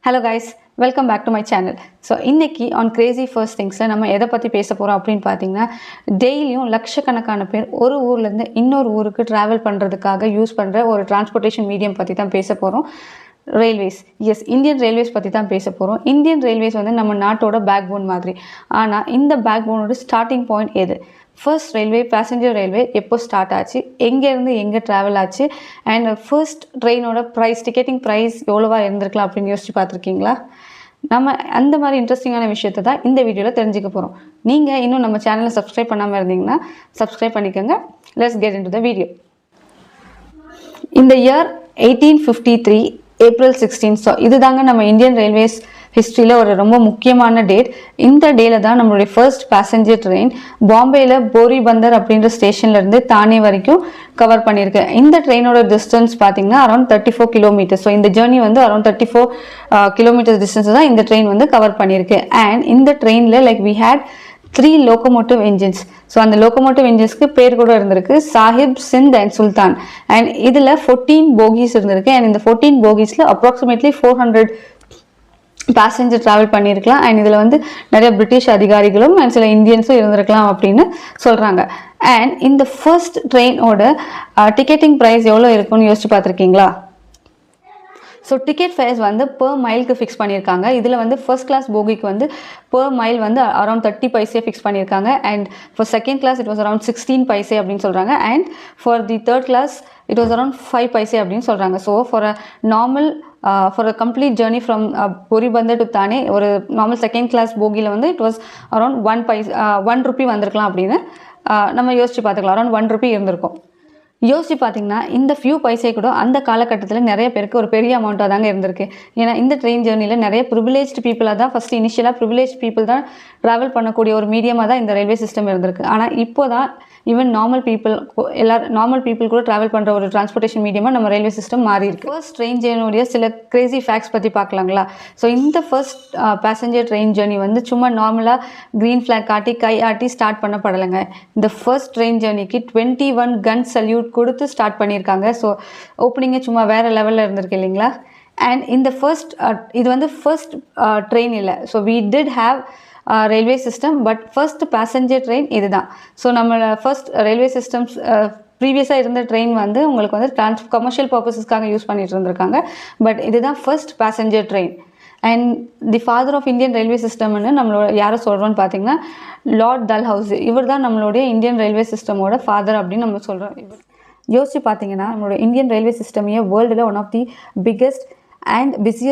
Hello guys, welcome back to my channel. So இன்னைக்கு on crazy first things நம்ம எதை பற்றி பேச போகிறோம் அப்படின்னு பார்த்தீங்கன்னா டெய்லியும் லட்சக்கணக்கான பேர் ஒரு ஊர்லேருந்து இன்னொரு ஊருக்கு ட்ராவல் பண்ணுறதுக்காக யூஸ் பண்ணுற ஒரு டிரான்ஸ்போர்ட்டேஷன் மீடியம் பற்றி தான் பேச போகிறோம். ரயில்வேஸ். எஸ், இந்தியன் ரயில்வேஸ் பற்றி தான் பேச போகிறோம். இந்தியன் ரயில்வேஸ் வந்து நம்ம நாட்டோட பேக் போன் மாதிரி. ஆனால் இந்த பேக் போனோட ஸ்டார்டிங் பாயிண்ட் எது? ஃபர்ஸ்ட் ரயில்வே பேசஞ்சர் ரயில்வே எப்போ ஸ்டார்ட் ஆச்சு, எங்கேருந்து எங்கே ட்ராவல் ஆச்சு, அண்ட் ஃபர்ஸ்ட் ட்ரெயினோட ப்ரைஸ், டிக்கெட்டிங் ப்ரைஸ் எவ்வளோவா இருந்திருக்கலாம் அப்படின்னு யோசிச்சு பார்த்துருக்கீங்களா? நம்ம அந்த மாதிரி இன்ட்ரெஸ்டிங்கான விஷயத்தை தான் இந்த வீடியோவில் தெரிஞ்சுக்க போகிறோம். நீங்கள் இன்னும் நம்ம சேனலை சப்ஸ்கிரைப் பண்ணாமல் இருந்தீங்கன்னா சப்ஸ்கிரைப் பண்ணிக்கோங்க. Let's get into the video. இந்த இயர் 1853 ஏப்ரல் 16. ஸோ இதுதாங்க நம்ம இந்தியன் ரயில்வேஸ் ஹிஸ்ட்ரியில் ஒரு ரொம்ப முக்கியமான டேட். இந்த டேல தான் நம்மளுடைய ஃபர்ஸ்ட் பேசஞ்சர் ட்ரெயின் பாம்பேயில் போரிபந்தர் அப்படின்ற ஸ்டேஷன்லேருந்து தானே வரைக்கும் கவர் பண்ணியிருக்கு. இந்த ட்ரெயினோட டிஸ்டன்ஸ் பார்த்தீங்கன்னா அரௌண்ட் 34 கிலோமீட்டர்ஸ். ஸோ இந்த ஜேர்னி வந்து அரௌண்ட் 34 கிலோமீட்டர்ஸ் டிஸ்டன்ஸ் தான் இந்த ட்ரெயின் வந்து கவர் பண்ணியிருக்கு. அண்ட் இந்த ட்ரெயினில் like we had 3 locomotive engines. So அந்த லோக்கோமோட்டிவ் என்ஜின்ஸ்க்கு பேர் கூட இருந்திருக்கு, சாஹிப், சிந்த் அண்ட் சுல்தான். அண்ட் இதில் 14 போகிஸ் இருந்திருக்கு. அண்ட் இந்த 14 போகிஸில் அப்ராக்சிமேட்லி 400 பேசஞ்சர் ட்ராவல் பண்ணியிருக்கலாம். அண்ட் இதில் வந்து நிறைய பிரிட்டிஷ் அதிகாரிகளும் அண்ட் சில இந்தியன்ஸும் இருந்திருக்கலாம் அப்படின்னு சொல்கிறாங்க. அண்ட் இந்த ஃபர்ஸ்ட் ட்ரெயினோட டிக்கெட்டிங் ப்ரைஸ் எவ்வளோ இருக்குன்னு யோசிச்சு பார்த்துருக்கீங்களா? ஸோ டிக்கெட் ஃபேர்ஸ் வந்து பெர் மைலுக்கு ஃபிக்ஸ் பண்ணியிருக்காங்க. இதில் வந்து ஃபர்ஸ்ட் கிளாஸ் போகிக்கு வந்து பெர் மைல் வந்து அரௌண்ட் 30 பைசே ஃபிக்ஸ் பண்ணியிருக்காங்க. And for second class it was around 16 paise அப்படின்னு சொல்கிறாங்க. And for the third class it was around 5 paise அப்படின்னு சொல்கிறாங்க. So for a normal for a complete journey from Boribunder to Thane ஒரு normal second class போகியில் வந்து it was around 1 Ruby வந்திருக்கலாம் அப்படின்னு நம்ம யோசிச்சு பார்த்துக்கலாம். அரௌண்ட் 1 ரூபி இருந்திருக்கும். யோசிச்சு பார்த்தீங்கன்னா இந்த ஃபியூ பைசே கூட அந்த காலகட்டத்தில் நிறைய பேருக்கு ஒரு பெரிய அமௌண்ட்டாக தாங்க இருந்திருக்கு. ஏன்னா இந்த ட்ரெயின் ஜேர்னியில் நிறைய ப்ரிவிலேஜ்டு பீப்புளாக தான் ஃபஸ்ட்டு இனிஷியலாக ப்ரிவிலேஜ் பீப்புள் தான் ட்ராவல் பண்ணக்கூடிய ஒரு மீடியமாக தான் இந்த ரயில்வே சிஸ்டம் இருந்திருக்கு. ஆனால் இப்போ தான் ஈவன் நார்மல் பீப்புள் கூட ட்ராவல் பண்ணுற ஒரு டிரான்ஸ்போர்ட்டேஷன் மீடியமாக நம்ம ரயில்வே சிஸ்டம் மாறி இருக்கு. ஃபர்ஸ்ட் ட்ரெயின் ஜேர்னியோடைய சில கிரேசி ஃபேக்ட்ஸ் பற்றி பார்க்கலாங்களா? ஸோ இந்த ஃபர்ஸ்ட் பேசஞ்சர் ட்ரெயின் ஜேர்னி வந்து சும்மா நார்மலாக க்ரீன் ஃப்ளாக் காட்டி கை ஆட்டி ஸ்டார்ட் பண்ணப்படலைங்க. இந்த ஃபர்ஸ்ட் ட்ரெயின் ஜேர்னிக்கு 21 கன் சல்யூட் கொடுத்து ஸ்டார்ட் பண்ணியிருக்காங்க. ஸோ ஓப்பனிங்கே சும்மா வேறு லெவலில் இருந்திருக்கு இல்லைங்களா? அண்ட் இந்த இது வந்து ஃபர்ஸ்ட் ட்ரெயின் இல்லை. So we did have railway system, but first passenger train இது தான். ஸோ நம்ம ஃபர்ஸ்ட் ரயில்வே சிஸ்டம்ஸ் ப்ரீவியஸாக இருந்த ட்ரெயின் வந்து உங்களுக்கு வந்து கமர்ஷியல் பர்பஸஸ்க்காக யூஸ் பண்ணிட்டு இருந்திருக்காங்க. பட் இதுதான் first passenger train. And the father of Indian railway சிஸ்டம்னு நம்மளோட யாரை சொல்கிறோன்னு பார்த்தீங்கன்னா லார்ட் டல்ஹவுசி. இவர் தான் நம்மளுடைய இந்தியன் ரயில்வே சிஸ்டமோட ஃபாதர் அப்படின்னு நம்ம சொல்கிறோம். யோசிச்சு பார்த்தீங்கன்னா நம்மளோட இந்தியன் ரயில்வே சிஸ்டமையே வேர்ல்டில் one of the biggest and busiest